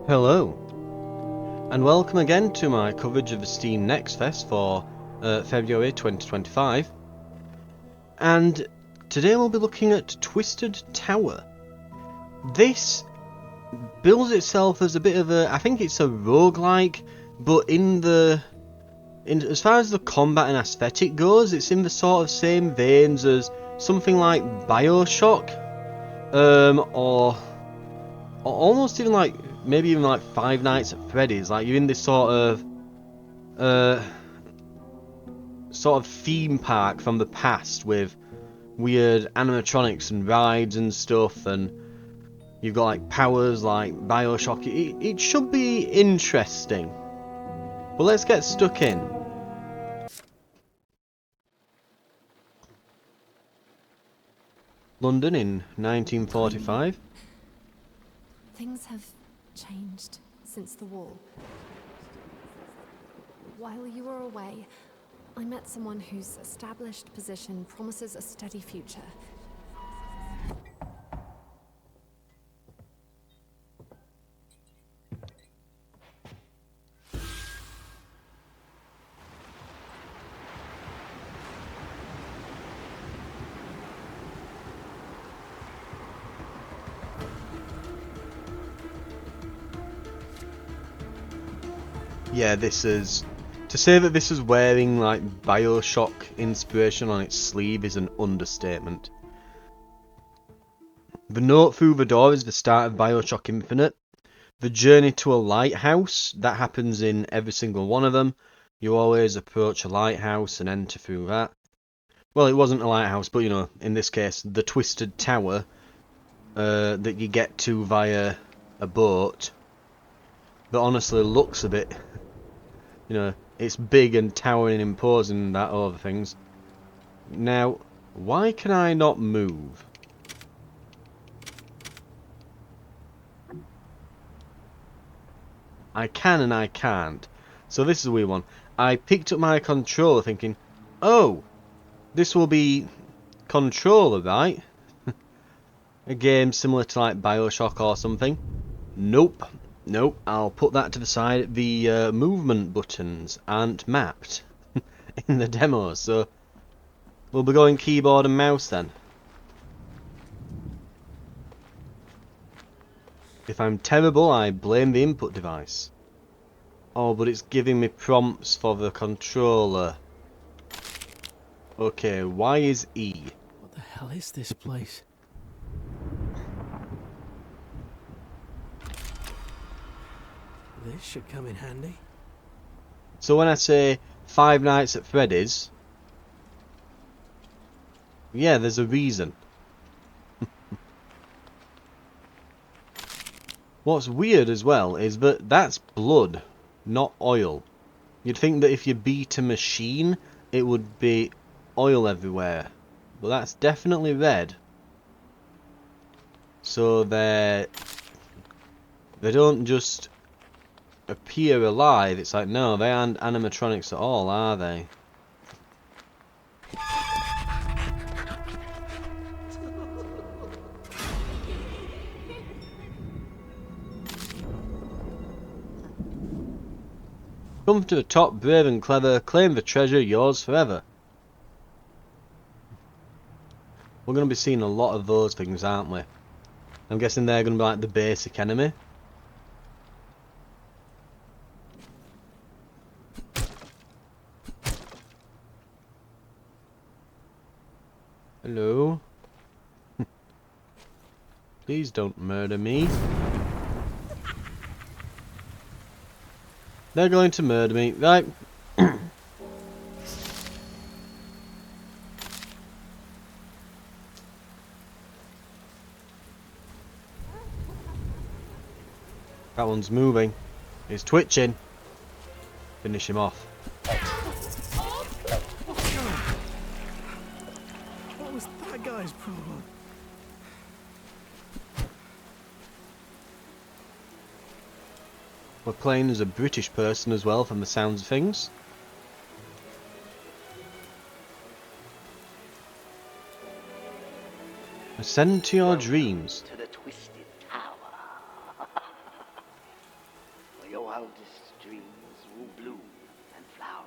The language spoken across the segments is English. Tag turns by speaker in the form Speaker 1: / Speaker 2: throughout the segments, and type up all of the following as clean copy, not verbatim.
Speaker 1: Hello, and welcome again to my coverage of the Steam Next Fest for February 2025. And today we'll be looking at Twisted Tower. This bills itself as a bit of a, I think it's a roguelike, but as far as the combat and aesthetic goes, it's in the sort of same veins as something like BioShock, or almost even like maybe even like Five Nights at Freddy's. Like you're in this sort of theme park from the past with weird animatronics and rides and stuff, and you've got like powers like BioShock. It should be interesting. But let's get stuck in. London in 1945.
Speaker 2: Things have changed since the war. While you were away, I met someone whose established position promises a steady future.
Speaker 1: Yeah, to say that this is wearing like BioShock inspiration on its sleeve is an understatement. The note through the door is the start of BioShock Infinite. The journey to a lighthouse, that happens in every single one of them. You always approach a lighthouse and enter through that. Well, it wasn't a lighthouse, but you know, in this case, the Twisted Tower that you get to via a boat. That honestly looks a bit, you know, it's big and towering and imposing and that over things. Now, why can I not move? I can and I can't. So this is a weird one. I picked up my controller thinking, oh, this will be controller, right? A game similar to like BioShock or something. Nope. Nope, I'll put that to the side. The movement buttons aren't mapped in the demo, so we'll be going keyboard and mouse then. If I'm terrible, I blame the input device. Oh, but it's giving me prompts for the controller. Okay, Y is E.
Speaker 3: What the hell is this place? This should come in handy.
Speaker 1: So when I say Five Nights at Freddy's, yeah, there's a reason. What's weird as well is that that's blood, not oil. You'd think that if you beat a machine, it would be oil everywhere. But that's definitely red. So they don't just appear alive. It's like, no, they aren't animatronics at all, are they? Come to the top, brave and clever, claim the treasure, yours forever. We're going to be seeing a lot of those things, aren't we? I'm guessing they're going to be like the basic enemy. Hello? Please don't murder me. They're going to murder me, right? That one's moving. He's twitching. Finish him off.
Speaker 3: What was that guy's problem?
Speaker 1: We're playing as a British person as well, from the sounds of things. Ascend to your dreams.
Speaker 4: To the Twisted Tower. wildest dreams will bloom and flower.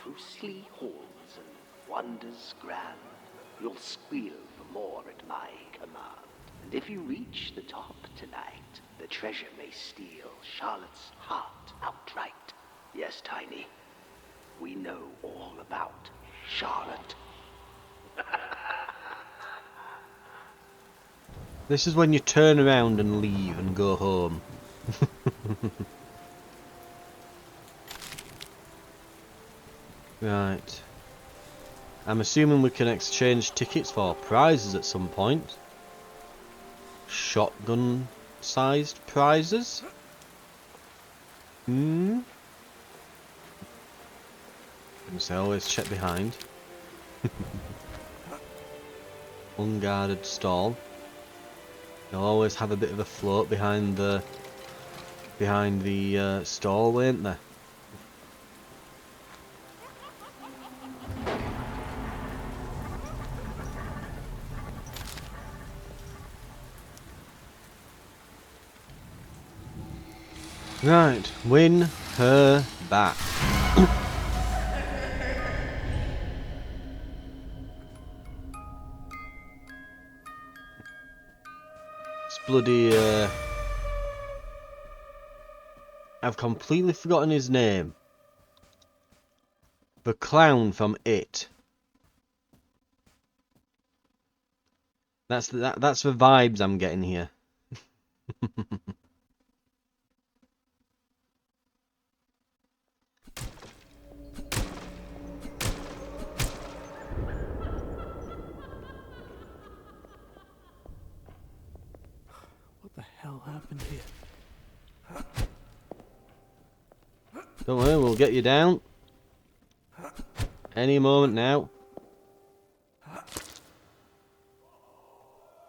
Speaker 4: Through slee halls and wonders grand, you'll squeal for more at my command. And if you reach the top tonight, the treasure may steal Charlotte's heart outright. Yes, Tiny, we know all about Charlotte.
Speaker 1: This is when you turn around and leave and go home. Right. I'm assuming we can exchange tickets for prizes at some point. Shotgun-sized prizes? So I always check behind. Unguarded stall. They'll always have a bit of a float behind the stall, won't they? Right, win her back. It's bloody, I've completely forgotten his name. The clown from It. That's the vibes I'm getting here.
Speaker 3: What the hell happened here?
Speaker 1: Don't worry, we'll get you down. Any moment now.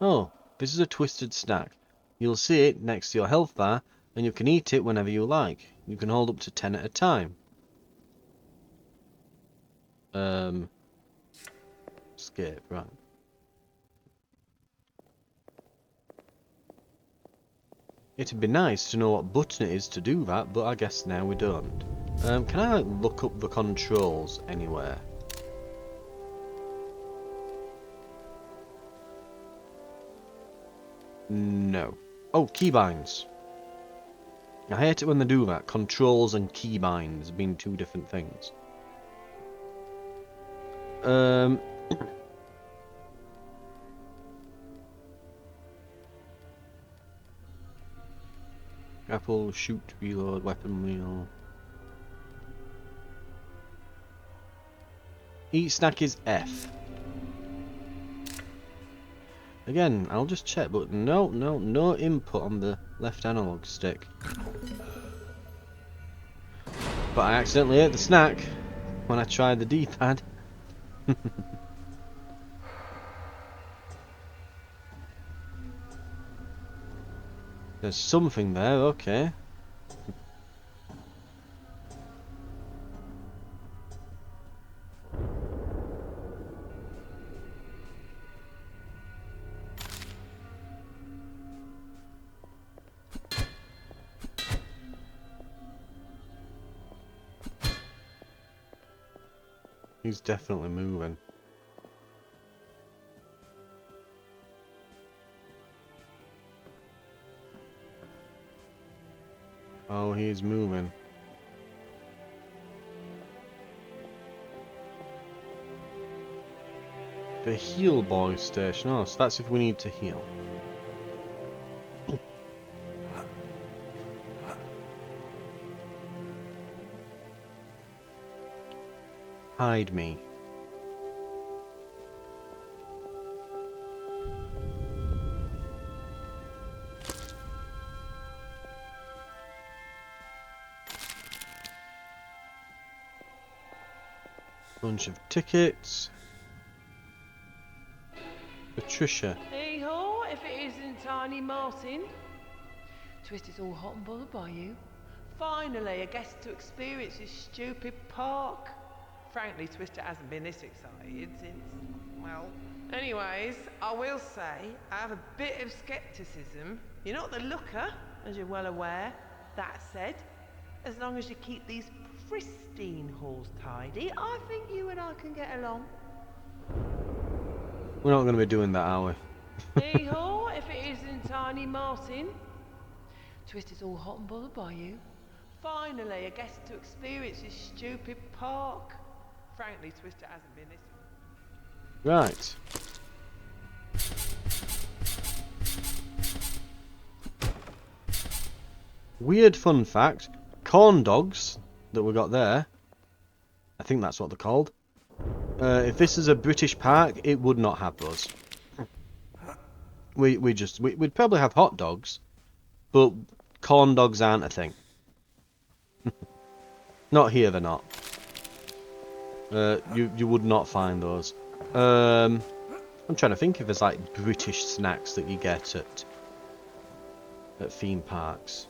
Speaker 1: Oh, this is a twisted snack. You'll see it next to your health bar, and you can eat it whenever you like. You can hold up to 10 at a time. Escape, right. It'd be nice to know what button it is to do that, but I guess now we don't. Can I look up the controls anywhere? No. Oh, keybinds. I hate it when they do that. Controls and keybinds being two different things. Apple, shoot, reload, weapon wheel. Eat snack is F. Again, I'll just check, but no input on the left analog stick. But I accidentally ate the snack when I tried the D-pad. There's something there, okay. He's definitely moving. Oh, he's moving. The heal boy station. Oh, so that's if we need to heal. Hide me. Bunch of tickets. Patricia.
Speaker 5: Hee-haw, if it isn't Tiny Martin. Twist is all hot and bothered by you. Finally, a guest to experience this stupid park. Frankly, Twister hasn't been this excited since, well... Anyways, I will say, I have a bit of scepticism. You're not the looker, as you're well aware. That said, As long as you keep these pristine halls tidy, I think you and I can get along.
Speaker 1: We're not going to be doing that, are we?
Speaker 5: Hee-haw, if it isn't Tiny Martin. Twister's all hot and bothered by you. Finally, a guest to experience this stupid park. Frankly, Twister hasn't been this.
Speaker 1: Right. Weird fun fact, corn dogs that we got there, I think that's what they're called. If this is a British park, it would not have those. We'd probably have hot dogs, but corn dogs aren't a thing. Not here, they're not. You would not find those. I'm trying to think if there's like British snacks that you get at theme parks.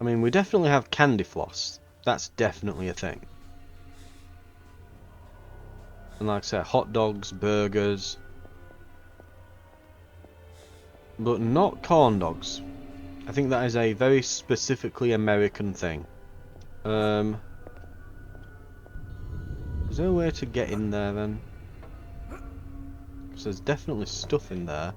Speaker 1: I mean, we definitely have candy floss. That's definitely a thing. And like I said, hot dogs, burgers. But not corn dogs. I think that is a very specifically American thing. Is there a way to get in there then? Because there's definitely stuff in there.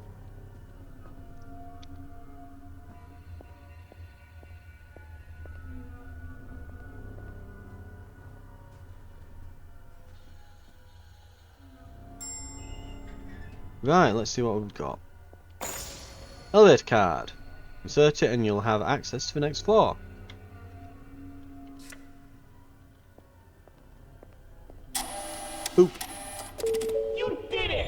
Speaker 1: Right, let's see what we've got. Elevator card. Insert it and you'll have access to the next floor. Boop.
Speaker 4: You did it!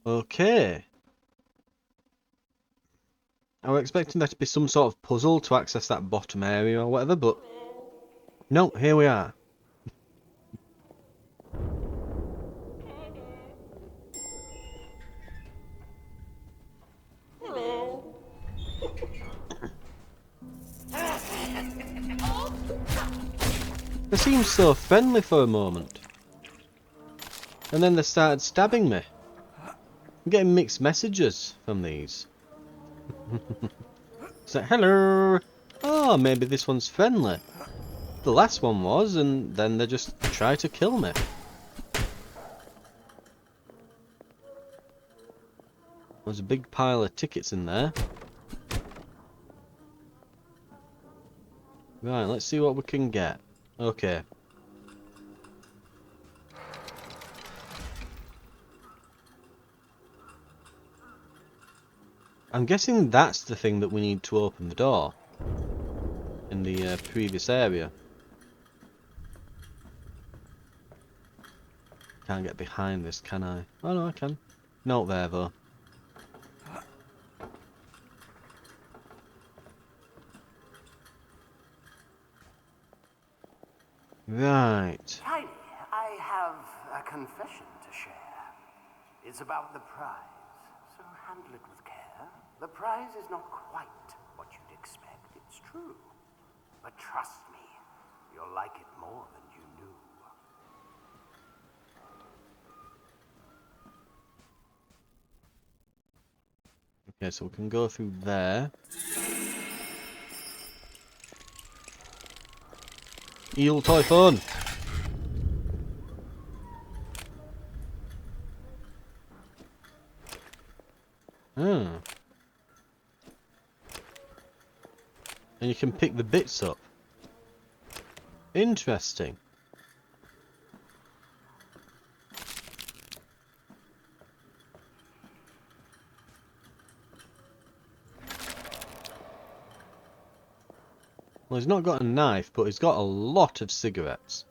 Speaker 1: Okay. I was expecting there to be some sort of puzzle to access that bottom area or whatever, but no, here we are. They seemed so friendly for a moment. And then they started stabbing me. I'm getting mixed messages from these. It's like, hello! Oh, maybe this one's friendly. The last one was, and then they just try to kill me. There's a big pile of tickets in there. Right, let's see what we can get. Okay. I'm guessing that's the thing that we need to open the door in the previous area. Can't get behind this, can I? Oh no, I can. Not there though. Right.
Speaker 4: Tiny, I have a confession to share. It's about the prize, so handle it with care. The prize is not quite what you'd expect, it's true. But trust me, you'll like it more than you knew.
Speaker 1: Okay, so we can go through there. Eel Typhoon! Ah. And you can pick the bits up. Interesting. Well, he's not got a knife, but he's got a lot of cigarettes.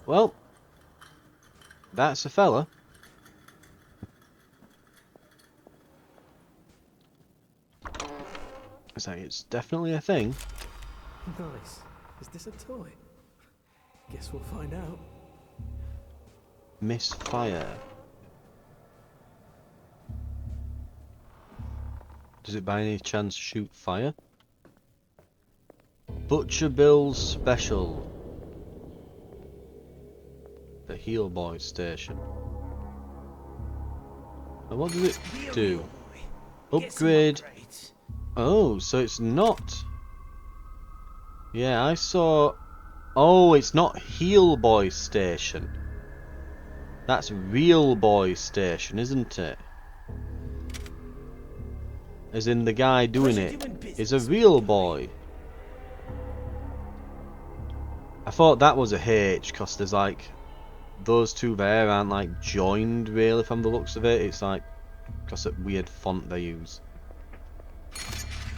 Speaker 1: Well, That's a fella. It's like, it's definitely a thing.
Speaker 3: Nice. Is this a toy? Guess we'll find out.
Speaker 1: Misfire. Does it by any chance shoot fire? Butcher Bill's Special. The Heel Boy Station. And what does it do? Upgrade. Oh, so it's not. Yeah, I saw. Oh, it's not Heel Boy Station. That's Real Boy Station, isn't it? As in the guy doing it is a real boy. I thought that was a H, because there's like, those two there aren't like joined really from the looks of it. It's like, because of weird font they use.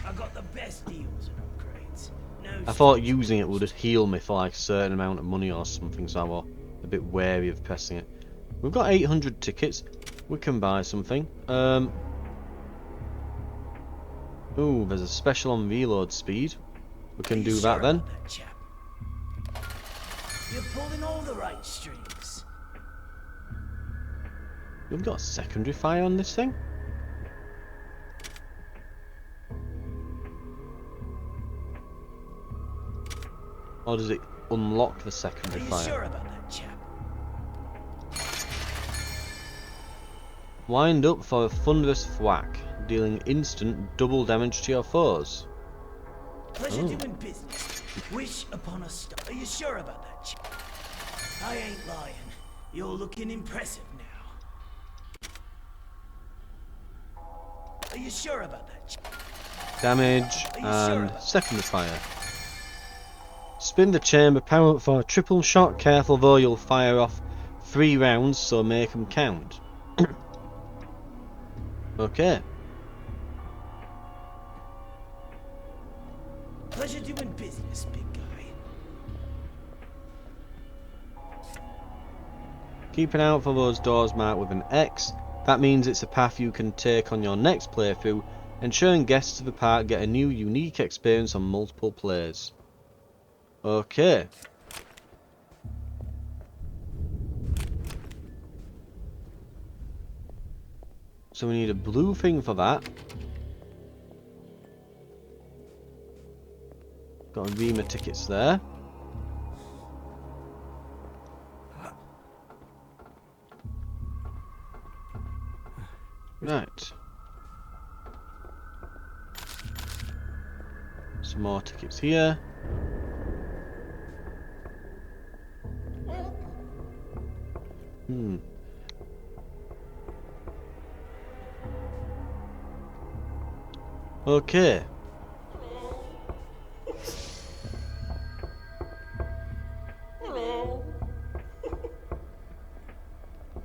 Speaker 6: I got the best deals and upgrades. No
Speaker 1: I thought using it would heal me for like a certain amount of money or something, so I was a bit wary of pressing it. We've got 800 tickets. We can buy something. Ooh, there's a special on reload speed. We can do that then.
Speaker 6: That chap? You're pulling all the right strings.
Speaker 1: We've got secondary fire on this thing. Or does it unlock the secondary
Speaker 6: Are you
Speaker 1: fire?
Speaker 6: sure about that chap?
Speaker 1: Wind up for a thunderous thwack, dealing instant double damage to your foes.
Speaker 6: Pleasure
Speaker 1: Oh.
Speaker 6: doing business. Wish upon a star. Are you sure about that chap? I ain't lying. You're looking impressive now. Are you sure about that chap?
Speaker 1: Damage
Speaker 6: Are you sure
Speaker 1: and
Speaker 6: about that?
Speaker 1: secondary fire. Spin the chamber, power up for a triple shot. Careful though, you'll fire off 3 rounds, so make them count. Okay.
Speaker 6: Pleasure doing business, big guy.
Speaker 1: Keep an eye out for those doors marked with an X. That means it's a path you can take on your next playthrough, ensuring guests of the park get a new unique experience on multiple plays. Okay. So we need a blue thing for that. Got a Rima tickets there. Right. Some more tickets here. Okay.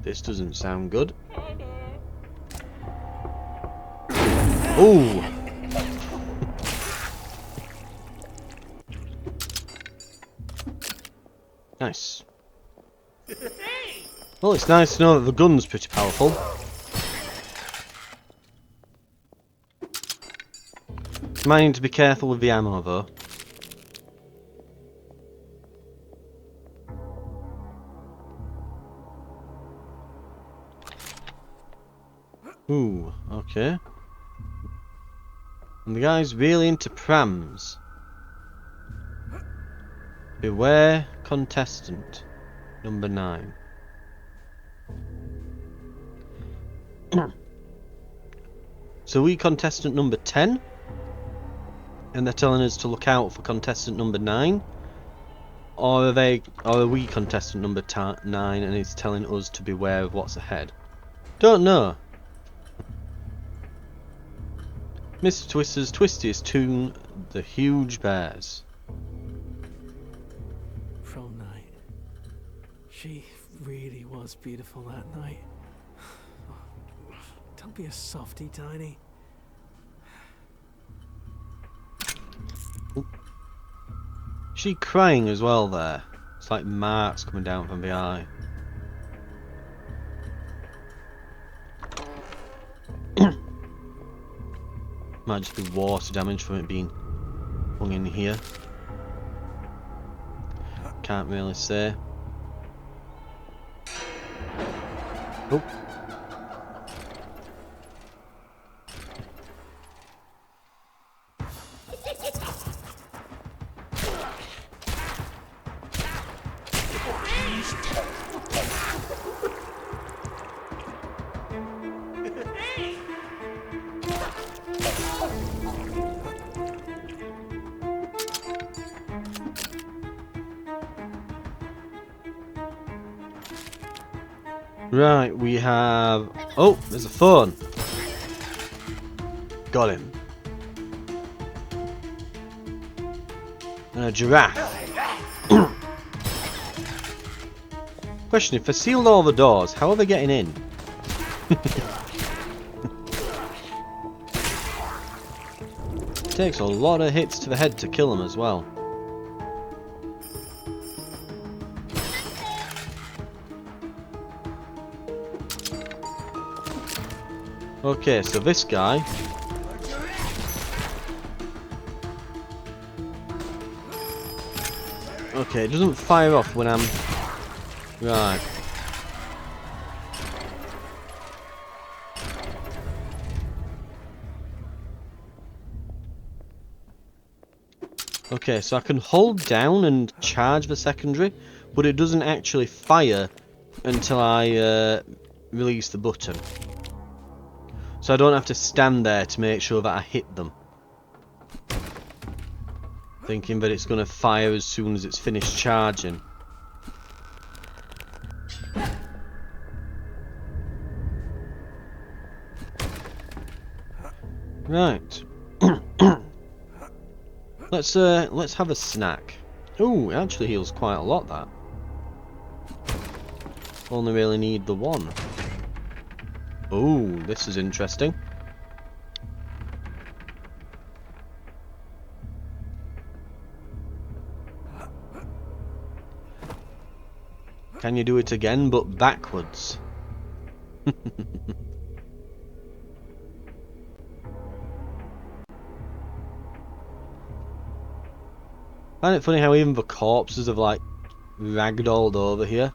Speaker 1: This doesn't sound good. Ooh. Nice. Well, it's nice to know that the gun's pretty powerful. Might need to be careful with the ammo though. Ooh, okay. And the guy's really into prams. Beware contestant number 9. So we contestant number 10, and they're telling us to look out for contestant number 9, or are we contestant number 9 and it's telling us to beware of what's ahead? Don't know. Mr. Twister's twistiest tune, The Huge Bears.
Speaker 3: Prom night. She really was beautiful that night. Don't be a softie, Tiny.
Speaker 1: Is she crying as well there? It's like marks coming down from the eye. Might just be water damage from it being hung in here. Can't really say. Oh. Right, we have... Oh, there's a phone. Got him. And a giraffe. Question, if I sealed all the doors, how are they getting in? Takes a lot of hits to the head to kill them as well. Okay, so this guy... Okay, it doesn't fire off when I'm... Right. Okay, so I can hold down and charge the secondary, but it doesn't actually fire until I release the button. So I don't have to stand there to make sure that I hit them. Thinking that it's going to fire as soon as it's finished charging. Right. Let's have a snack. Ooh, it actually heals quite a lot, that. Only really need the one. Ooh, this is interesting. Can you do it again, but backwards? I find it funny how even the corpses have like ragdolled over here.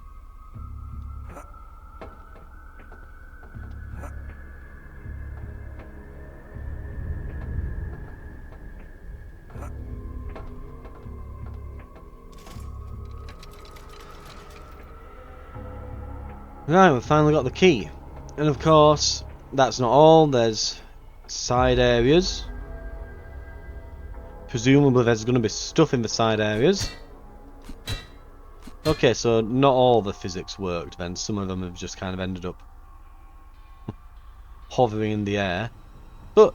Speaker 1: Right, we've finally got the key. And of course, that's not all. There's side areas. Presumably there's going to be stuff in the side areas. Okay, so not all the physics worked then. Some of them have just kind of ended up hovering in the air. But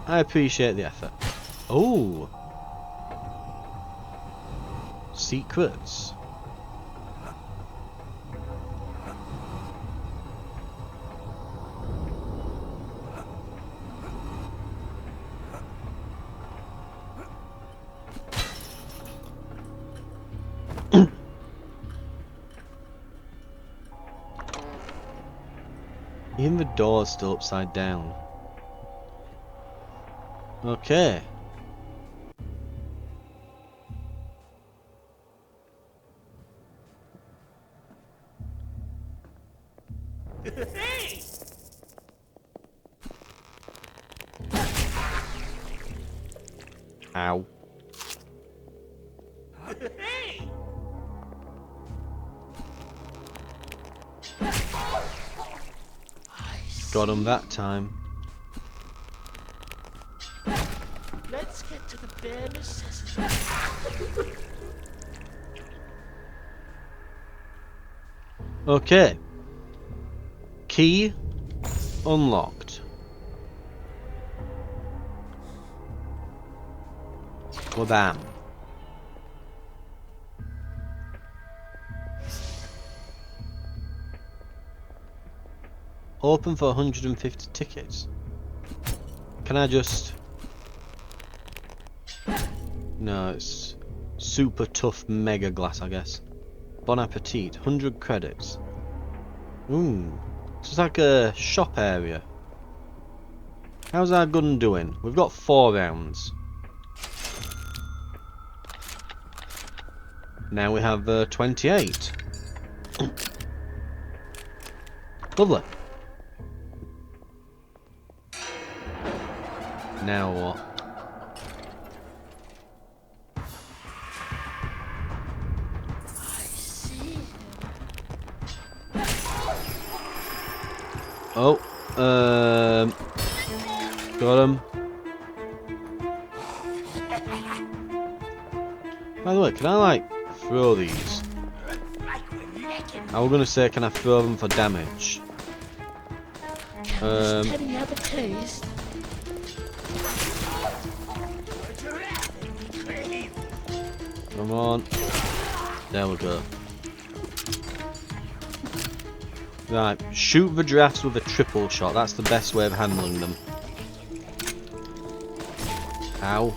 Speaker 1: I appreciate the effort. Oh! Secrets. Even the door's still upside down. Okay. Ow. Got him that time.
Speaker 6: Let's get to the bare necessities.
Speaker 1: Okay. Key unlocked. Wabam. Open for 150 tickets. Can I just... No, it's super tough mega glass, I guess. Bon appetit, 100 credits. Ooh, so it's like a shop area. How's our gun doing? We've got 4 rounds. Now we have 28. Lovely. Now what? Oh, got him. By the way, can I like throw these? I was gonna say, can I throw them for damage? Come on. There we go. Right, shoot the giraffes with a triple shot. That's the best way of handling them. Ow.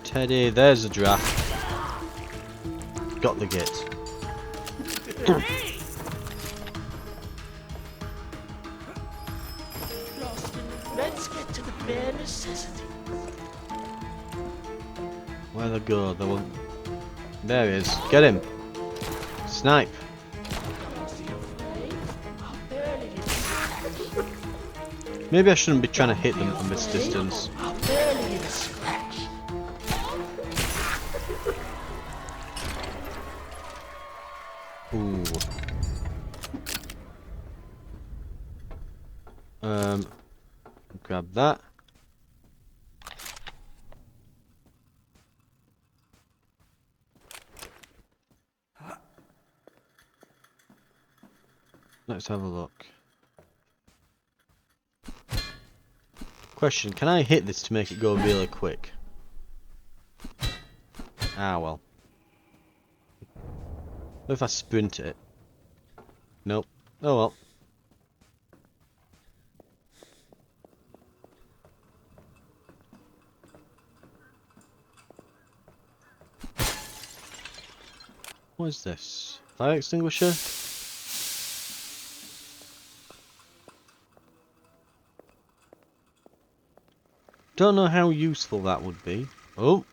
Speaker 1: Teddy, there's a giraffe. Got the git.
Speaker 6: Let's get to the bare necessities.
Speaker 1: Where'd they go? There he is. Get him. Snipe. Maybe I shouldn't be trying to hit them from this distance. Ooh. Grab that. Let's have a look. Question, can I hit this to make it go really quick? Ah, well. What if I sprint it? Nope. Oh well. What is this? Fire extinguisher? Don't know how useful that would be. Oh!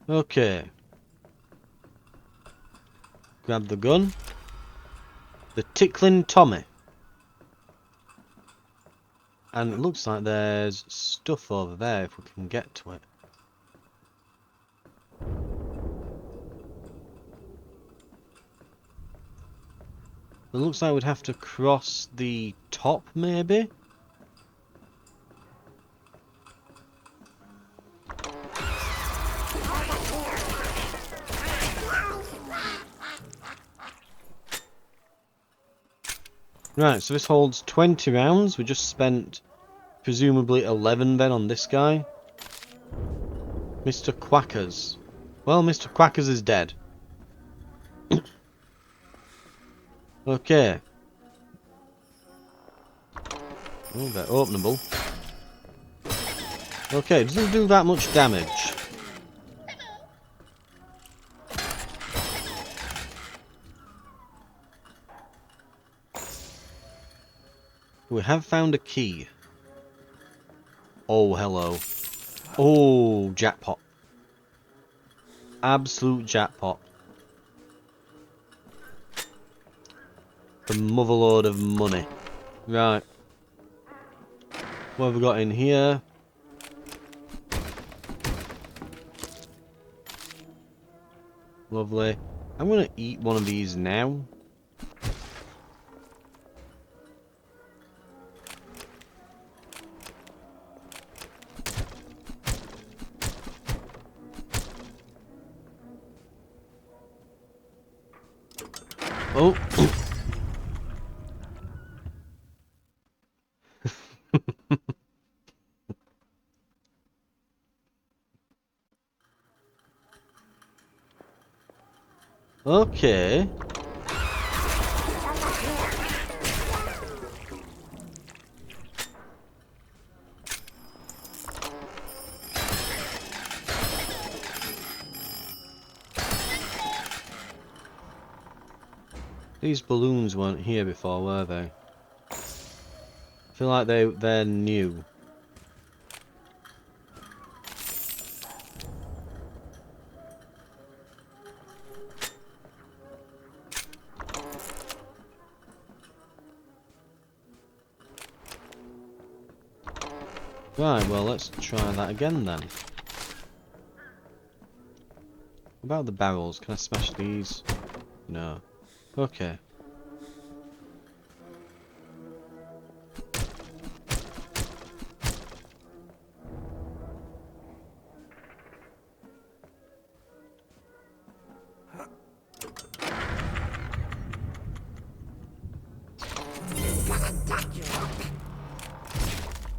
Speaker 1: Okay. Grab the gun. The Tickling Tommy. And it looks like there's stuff over there if we can get to it. It looks like we'd have to cross the top, maybe? Right, so this holds 20 rounds. We just spent presumably 11 then on this guy. Mr. Quackers. Well, Mr. Quackers is dead. Okay. Oh, they're openable. Okay, doesn't do that much damage. We have found a key. Oh, hello. Oh, jackpot. Absolute jackpot. The motherload of money. Right. What have we got in here? Lovely. I'm gonna eat one of these now. Oh. Okay. These balloons weren't here before, were they? I feel like they're new. Right, well, let's try that again then. About the barrels, can I smash these? No. Okay.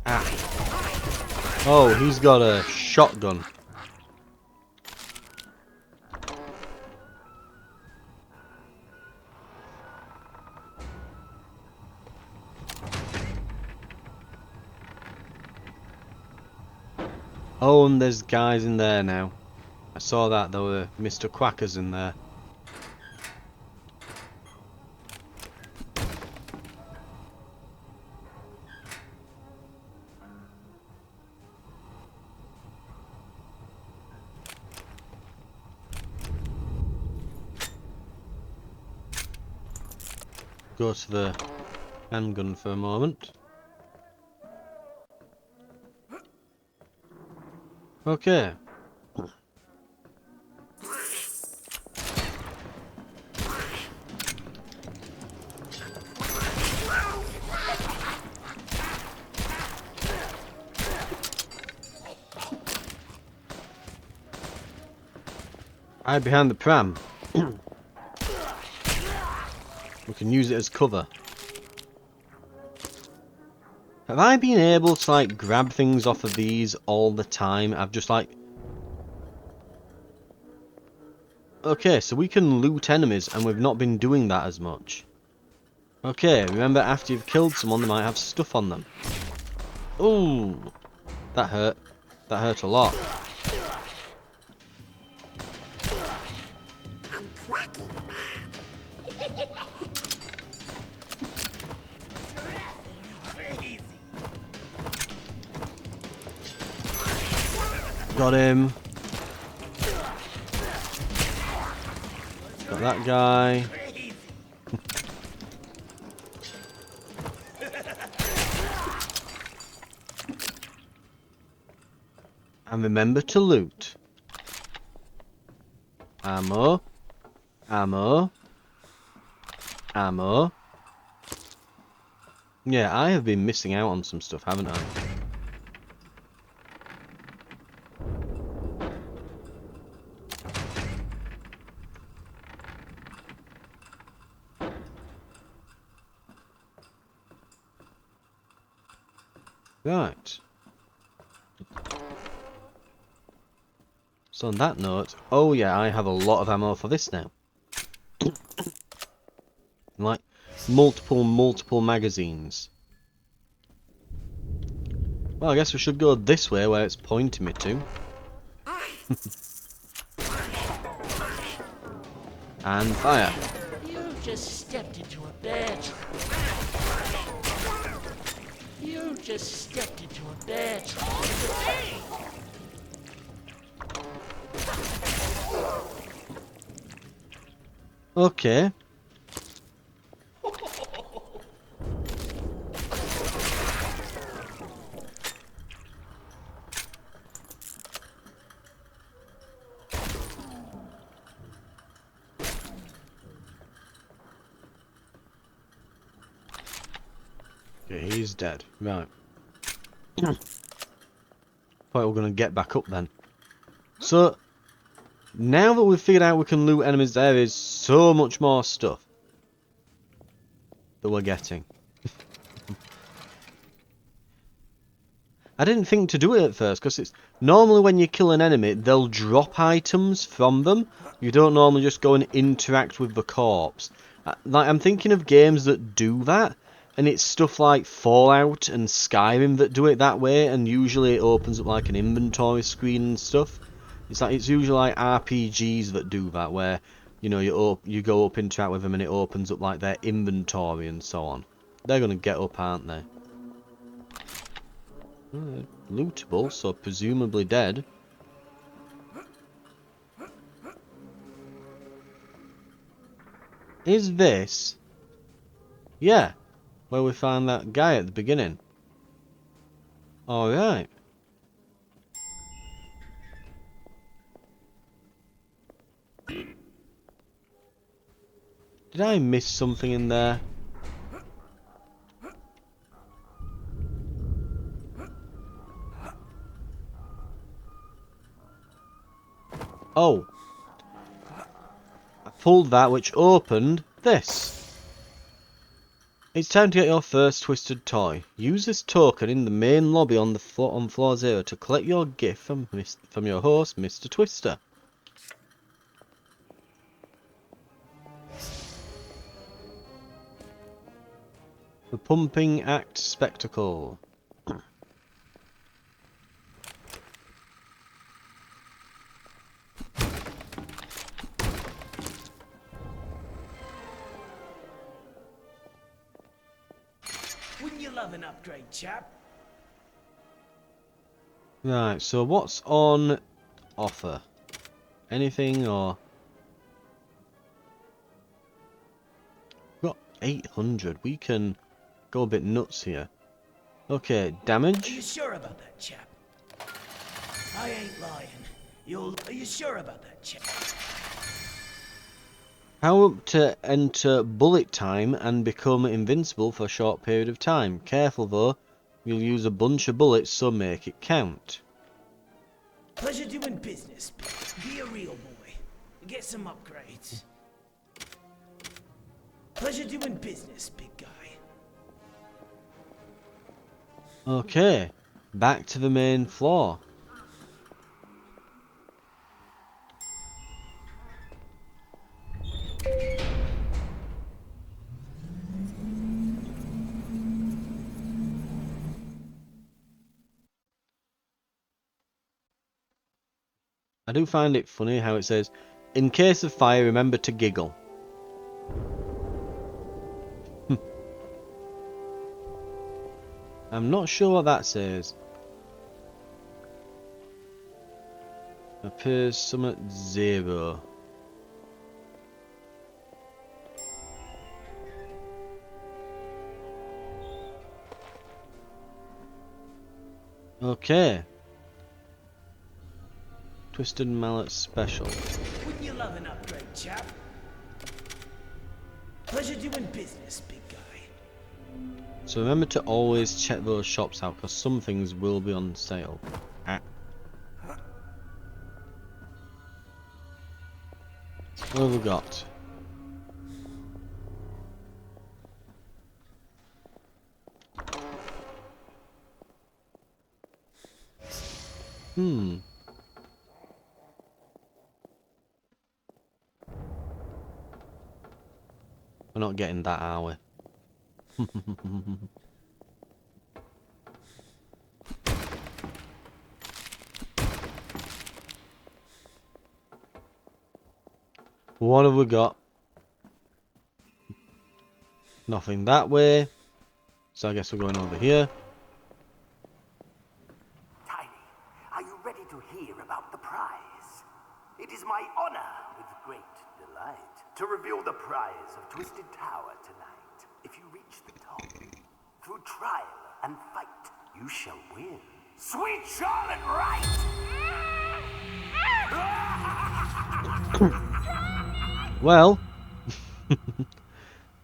Speaker 1: Ah. Oh, he's got a shotgun. Oh, and there's guys in there now. I saw that there were Mr. Quackers in there. Go to the handgun for a moment. Okay. Hide behind the pram. We can use it as cover. Have I been able to like grab things off of these all the time? I've just like... Okay, so we can loot enemies and we've not been doing that as much. Okay, remember after you've killed someone they might have stuff on them. Ooh, that hurt. That hurt a lot. Got him. Got that guy. And remember to loot. Ammo. Ammo. Ammo. Yeah, I have been missing out on some stuff, haven't I? Right. So on that note, oh yeah, I have a lot of ammo for this now. Like, multiple magazines. Well, I guess we should go this way where it's pointing me to. And fire.
Speaker 6: You just stepped into a bear trap. You just stepped into a bear trap.
Speaker 1: Okay. Okay, he's dead. Right. Thought we were going to get back up then. So, now that we've figured out we can loot enemies, there is so much more stuff that we're getting. I didn't think to do it at first, because it's normally when you kill an enemy, they'll drop items from them. You don't normally just go and interact with the corpse. Like, I'm thinking of games that do that, and it's stuff like Fallout and Skyrim that do it that way, and usually it opens up like an inventory screen and stuff. It's usually like RPGs that do that, where you know you go up, interact with them, and it opens up like their inventory and so on. They're gonna get up, aren't they? Lootable, so presumably dead. Is this? Yeah, where we found that guy at the beginning. Alright. Did I miss something in there? Oh. I pulled that, which opened this. It's time to get your first twisted toy. Use this token in the main lobby on floor 0 to collect your gift from your host, Mr. Twister. The Pumping Act Spectacle.
Speaker 6: Wouldn't you love an upgrade, chap?
Speaker 1: Right, so what's on offer? Anything or... We've got 800. We can go a bit nuts here. Okay,
Speaker 6: Are
Speaker 1: damage.
Speaker 6: you sure about that, chap? I ain't lying. Are you sure about that, chap?
Speaker 1: How up to enter bullet time and become invincible for a short period of time. Careful though, you'll use a bunch of bullets, so make it count.
Speaker 6: Pleasure doing business. Be a real boy. Get some upgrades. Pleasure doing business, big guy.
Speaker 1: Okay, back to the main floor. I do find it funny how it says, in case of fire, remember to giggle. I'm not sure what that says. Appears some at 0. Okay. Twisted Mallet Special.
Speaker 6: Wouldn't you love an upgrade, chap? Pleasure doing business, big guy.
Speaker 1: So remember to always check those shops out, because some things will be on sale. What have we got? We're not getting that, are we? What have we got? Nothing that way. So I guess we're going over here.
Speaker 4: Tiny, are you ready to hear about the prize? It is my honor, with great delight, to reveal the prize of Twisted Tower tonight. If you reach the top, through trial and fight, you shall win. Sweet Charlotte Wright!
Speaker 1: Well,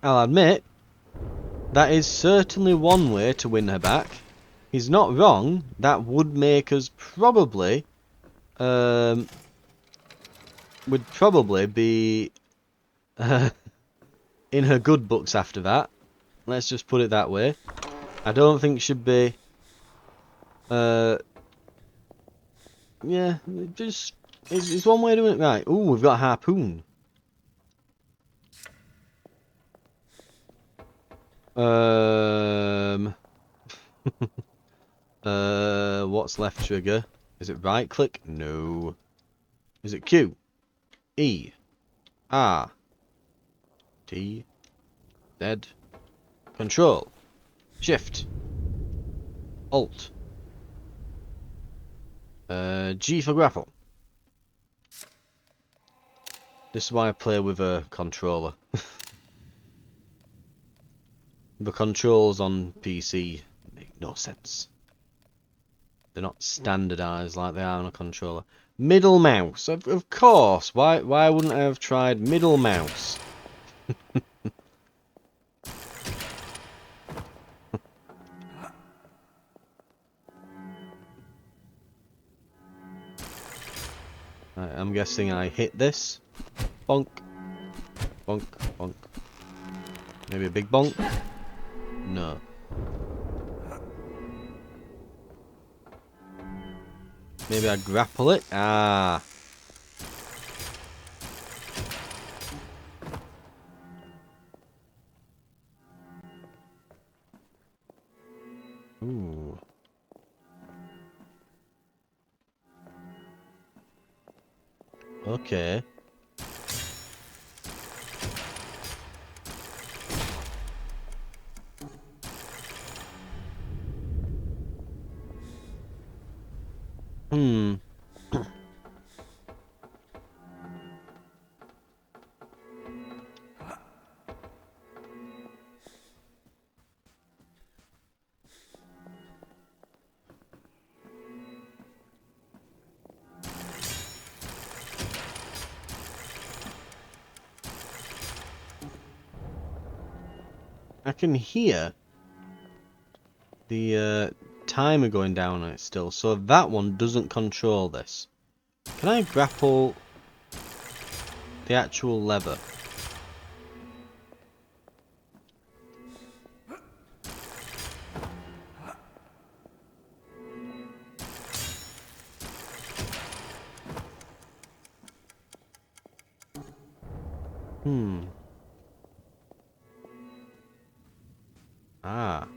Speaker 1: I'll admit, that is certainly one way to win her back. He's not wrong. That would make us probably, would probably be in her good books after that. Let's just put it that way. I don't think she'd be Yeah, just it's one way of doing it. Right. Ooh, we've got a harpoon. What's left trigger? Is it right click? No. Is it Q? E. R. T. Z. Control. Shift. Alt. G for grapple. This is why I play with a controller. The controls on PC make no sense. They're not standardized like they are on a controller. Middle mouse, of course. Why wouldn't I have tried middle mouse? Right, I'm guessing I hit this. Bonk, bonk, bonk. Maybe a big bonk. No. Maybe I grapple it. Ah. Ooh. Okay. Hmm. I can hear the timer going down on it still, so that one doesn't control this. Can I grapple the actual lever? Hmm. Ah.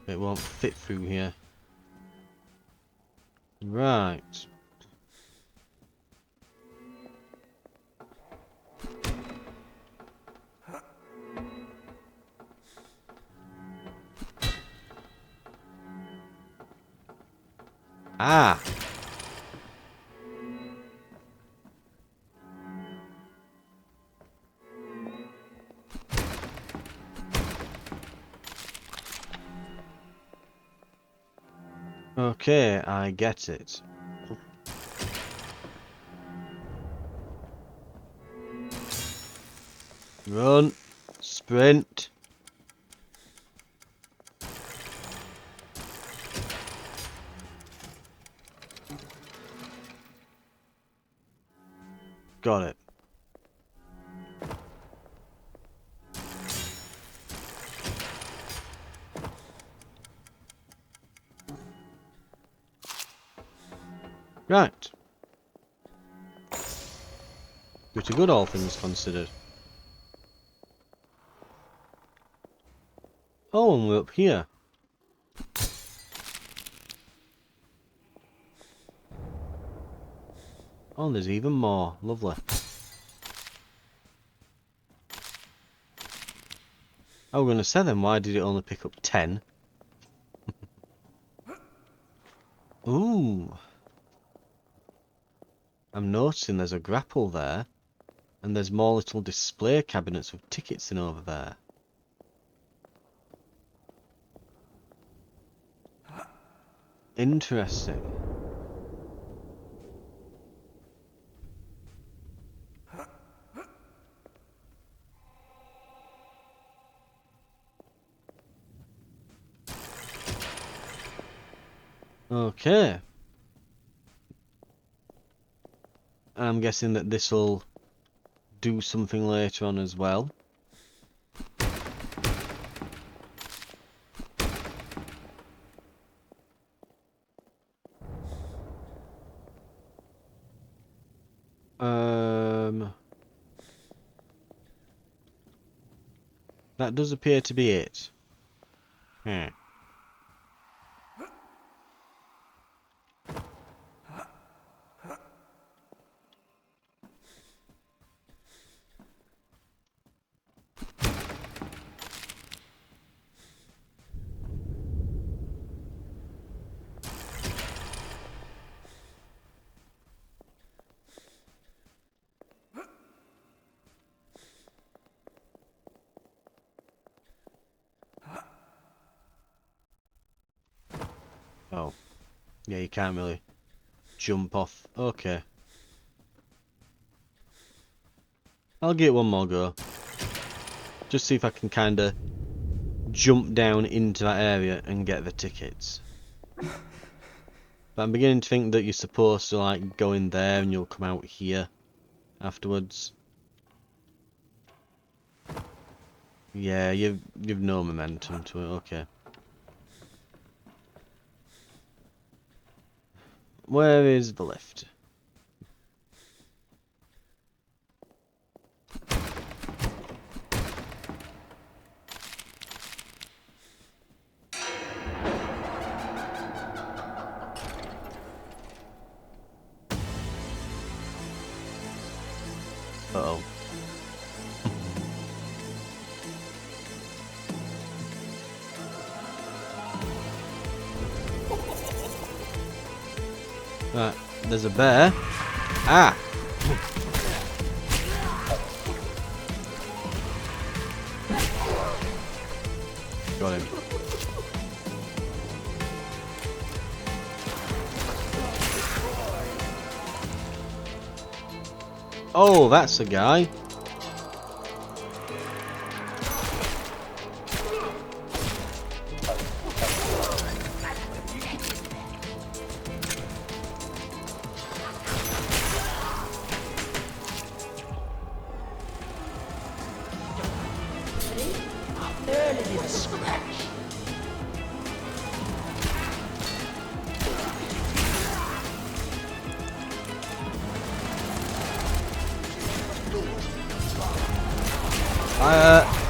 Speaker 1: It won't fit through here. Right. Ah. Okay, I get it. Run. Sprint. Got it. Right. Pretty good, all things considered. Oh, and we're up here. Oh, there's even more. Lovely. I was going to say then, why did it only pick up 10? Ooh. I'm noticing there's a grapple there. And there's more little display cabinets with tickets in over there. Interesting. Okay. I'm guessing that this will do something later on as well. That does appear to be it. Hmm. Oh. Yeah, you can't really jump off. Okay. I'll give it one more go. Just see if I can kind of jump down into that area and get the tickets. But I'm beginning to think that you're supposed to like go in there and you'll come out here afterwards. Yeah, you've no momentum to it. Okay. Where is the lift? Uh-oh. Right, there's a bear. Ah! Got him. Oh, that's a guy.
Speaker 6: Barely did a scratch. Uh-oh.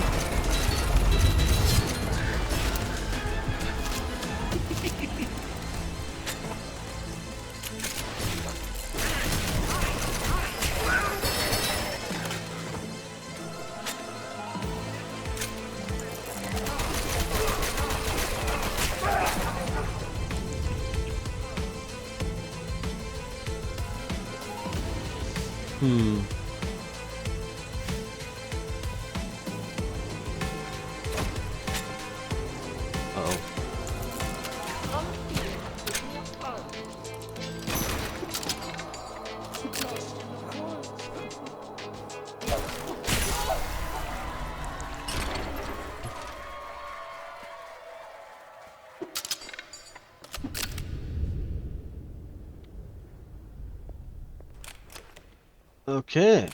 Speaker 6: Okay.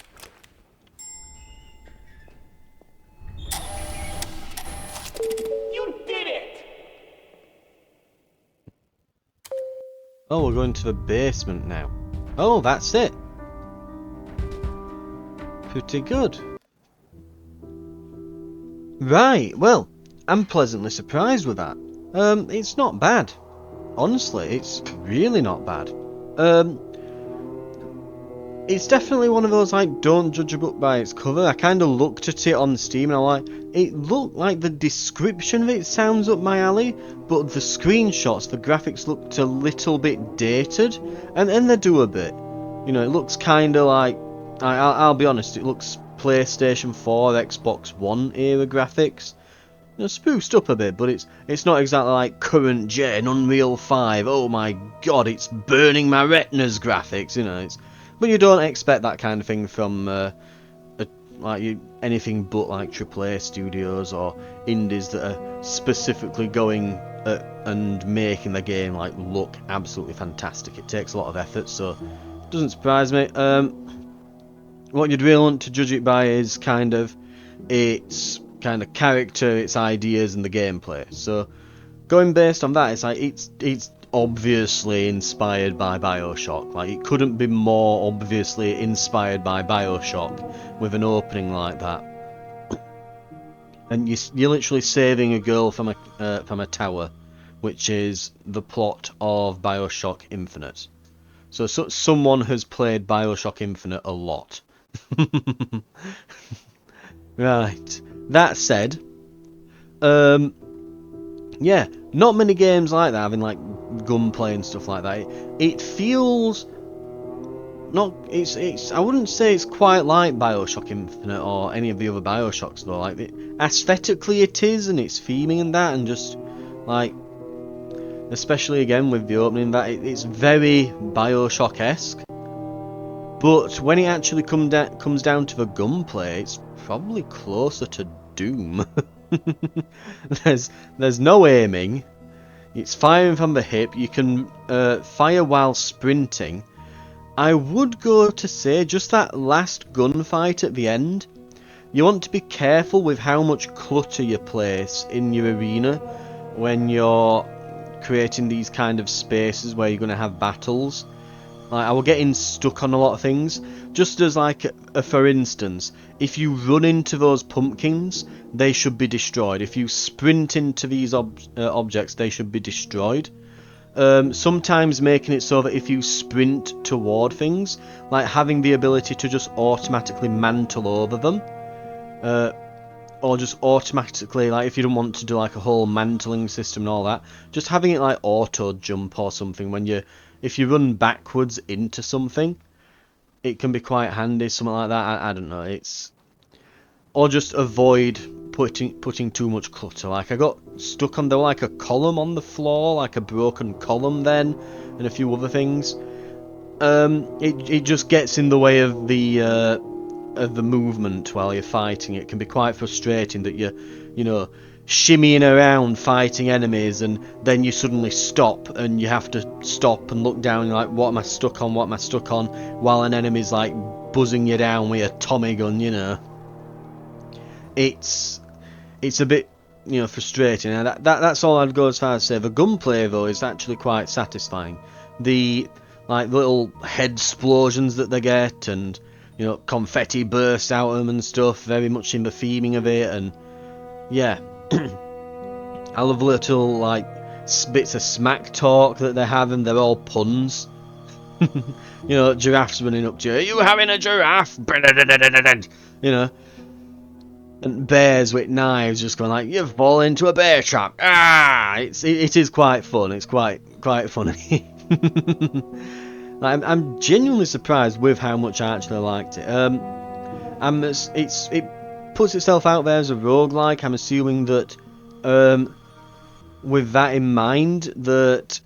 Speaker 6: You did it!
Speaker 1: Oh, we're going to the basement now. Oh, that's it. Pretty good. Right, well, I'm pleasantly surprised with that. It's not bad. Honestly, it's really not bad. It's definitely one of those, like, don't judge a book by its cover. I kind of looked at it on Steam and I'm like, it looked like the description of it sounds up my alley, but the screenshots, the graphics looked a little bit dated, and they do a bit. You know, it looks kind of like, I'll be honest, it looks PlayStation 4, Xbox One era graphics. You know, spruced up a bit, but it's not exactly like current gen Unreal 5. Oh my god, it's burning my retinas graphics, you know, but you don't expect that kind of thing from anything but like AAA studios or indies that are specifically going and making the game like look absolutely fantastic. It takes a lot of effort, so it doesn't surprise me. What you'd really want to judge it by is kind of its kind of character, its ideas, and the gameplay. So going based on that, it's like it's obviously inspired by BioShock. Like, it couldn't be more obviously inspired by BioShock with an opening like that. And you're literally saving a girl from a tower, which is the plot of BioShock Infinite. So someone has played BioShock Infinite a lot. Right. That said, yeah, not many games like that having like gunplay and stuff like that. It feels not. It's. I wouldn't say it's quite like BioShock Infinite or any of the other BioShocks though. Like aesthetically, it is, and it's theming and that, and just like, especially again with the opening, that it's very BioShock-esque. But when it actually comes down to the gunplay, it's probably closer to Doom. There's no aiming. It's firing from the hip. You can fire while sprinting. I would go to say just that last gunfight at the end. You want to be careful with how much clutter you place in your arena when you're creating these kind of spaces where you're going to have battles. Like, I was getting stuck on a lot of things. Just as like, for instance, if you run into those pumpkins, they should be destroyed. If you sprint into these objects, they should be destroyed. Sometimes making it so that if you sprint toward things, like having the ability to just automatically mantle over them, or just automatically, like if you don't want to do like a whole mantling system and all that, just having it like auto jump or something when if you run backwards into something, it can be quite handy, something like that. I don't know, or just avoid putting too much clutter. Like I got stuck on like a column on the floor, like a broken column then, and a few other things. It just gets in the way of the movement while you're fighting. It can be quite frustrating that you know, shimmying around fighting enemies, and then you suddenly stop and you have to stop and look down and you're like, what am I stuck on, while an enemy's like buzzing you down with a Tommy gun, you know. It's a bit, you know, frustrating. And that's all I'd go as far as say. The gunplay though is actually quite satisfying. The like little head explosions that they get, and you know, confetti bursts out of them and stuff, very much in the theming of it. And yeah, I love little like bits of smack talk that they have, and they're all puns. You know, giraffes running up to you, "Are you having a giraffe?" You know, and bears with knives just going like, "You've fallen into a bear trap." Ah, it is quite fun. It's quite funny. I'm genuinely surprised with how much I actually liked it. It puts itself out there as a roguelike. I'm assuming that with that in mind, that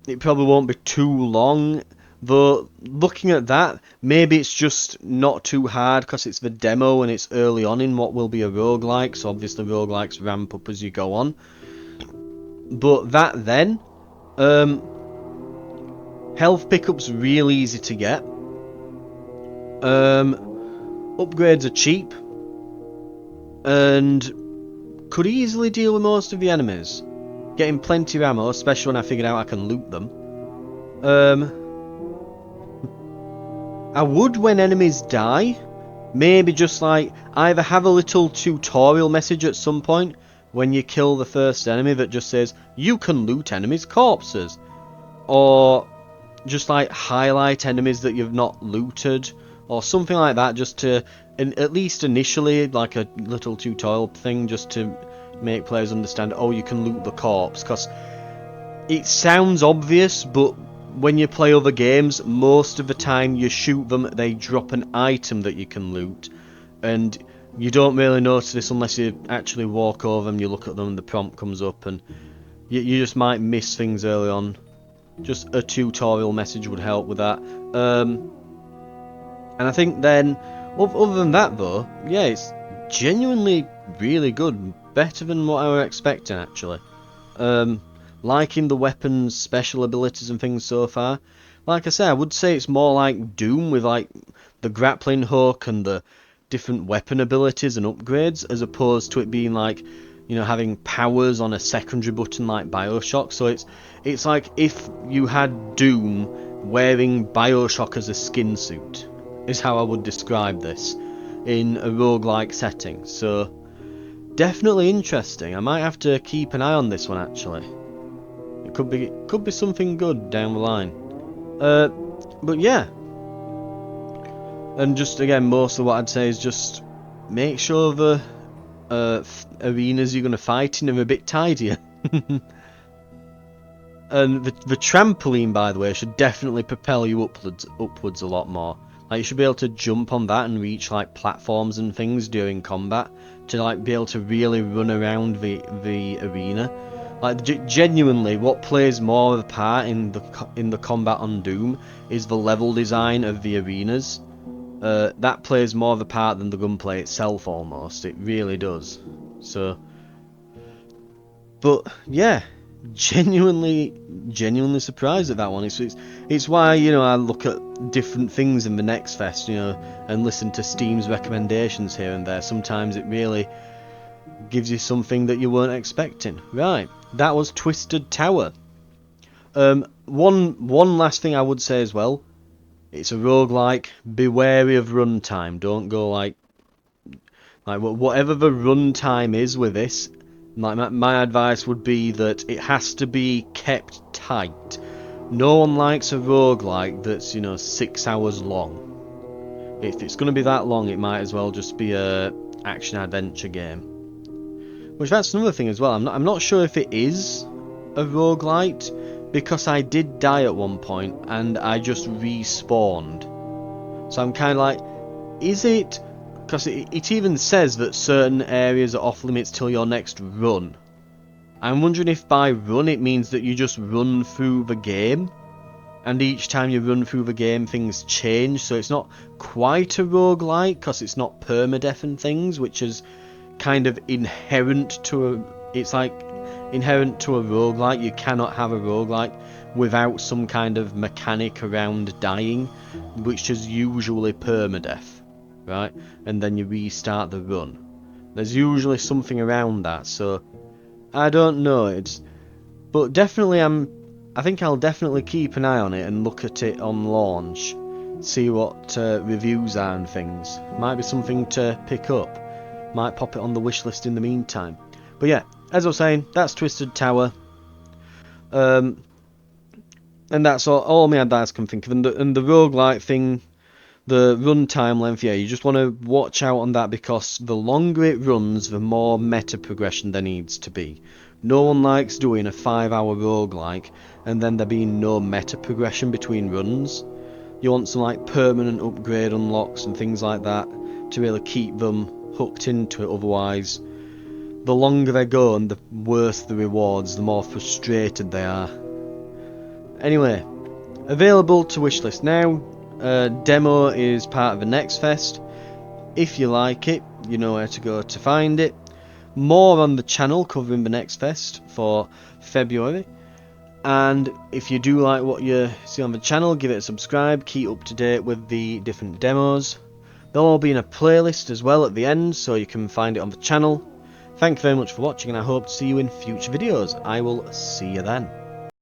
Speaker 1: it probably won't be too long. Though looking at that, maybe it's just not too hard because it's the demo and it's early on in what will be a roguelike. So obviously roguelikes ramp up as you go on. But that then, health pickup's real easy to get. Upgrades are cheap, and could easily deal with most of the enemies. Getting plenty of ammo, especially when I figured out I can loot them. I would, when enemies die, maybe just like either have a little tutorial message at some point when you kill the first enemy that just says you can loot enemies' corpses, or just like highlight enemies that you've not looted or something like that, just to at least initially, like a little tutorial thing, just to make players understand, oh, you can loot the corpse. Because it sounds obvious, but when you play other games, most of the time you shoot them, they drop an item that you can loot, and you don't really notice this unless you actually walk over them, you look at them and the prompt comes up, and you just might miss things early on. Just a tutorial message would help with that. And I think then, other than that though, yeah, it's genuinely really good. Better than what I was expecting, actually. Liking the weapons, special abilities and things so far. Like I say, I would say it's more like Doom with like the grappling hook and the different weapon abilities and upgrades, as opposed to it being like you know, having powers on a secondary button like BioShock. So it's like if you had Doom wearing BioShock as a skin suit, is how I would describe this in a roguelike setting. So definitely interesting. I might have to keep an eye on this one actually. It could be something good down the line. But yeah. And just again, most of what I'd say is just make sure the arenas you're going to fight in are a bit tidier. And the trampoline, by the way, should definitely propel you upwards a lot more. Like, you should be able to jump on that and reach like platforms and things during combat to like be able to really run around the arena. Like, genuinely, what plays more of a part in the combat on Doom is the level design of the arenas. That plays more of a part than the gunplay itself, almost. It really does. So, but yeah, genuinely surprised at that one. It's why, you know, I look at different things in the Next Fest, you know, and listen to Steam's recommendations here and there. Sometimes it really gives you something that you weren't expecting. Right, that was Twisted Tower. One last thing I would say as well. It's a roguelike. Be wary of runtime. Don't go like whatever the runtime is with this. My advice would be that it has to be kept tight. No one likes a roguelike that's, you know, 6 hours long. If it's going to be that long, it might as well just be a action adventure game. Which, that's another thing as well. I'm not sure if it is a roguelite, because I did die at one point and I just respawned. So I'm kind of like, is it? Because it even says that certain areas are off limits till your next run. I'm wondering if by run it means that you just run through the game, and each time you run through the game things change, so it's not quite a roguelike because it's not permadeath and things, which is kind of inherent to a... It's like inherent to a roguelike. You cannot have a roguelike without some kind of mechanic around dying, which is usually permadeath, right? And then you restart the run. There's usually something around that, so I don't know. But definitely I think I'll definitely keep an eye on it and look at it on launch, see what reviews are and things. Might be something to pick up. Might pop it on the wish list in the meantime. But yeah, as I was saying, that's Twisted Tower. And that's all my advice I can think of. And the roguelike thing, the runtime length, yeah, you just want to watch out on that, because the longer it runs, the more meta progression there needs to be. No one likes doing a 5-hour roguelike and then there being no meta progression between runs. You want some like permanent upgrade unlocks and things like that to really keep them hooked into it. Otherwise, the longer they go and the worse the rewards, the more frustrated they are. Anyway, available to wishlist now. Demo is part of the Next Fest. If you like it, you know where to go to find it. More on the channel covering the Next Fest for February. And if you do like what you see on the channel, give it a subscribe, keep up to date with the different demos. They'll all be in a playlist as well at the end, so you can find it on the channel. Thank you very much for watching, and I hope to see you in future videos. I will see you then.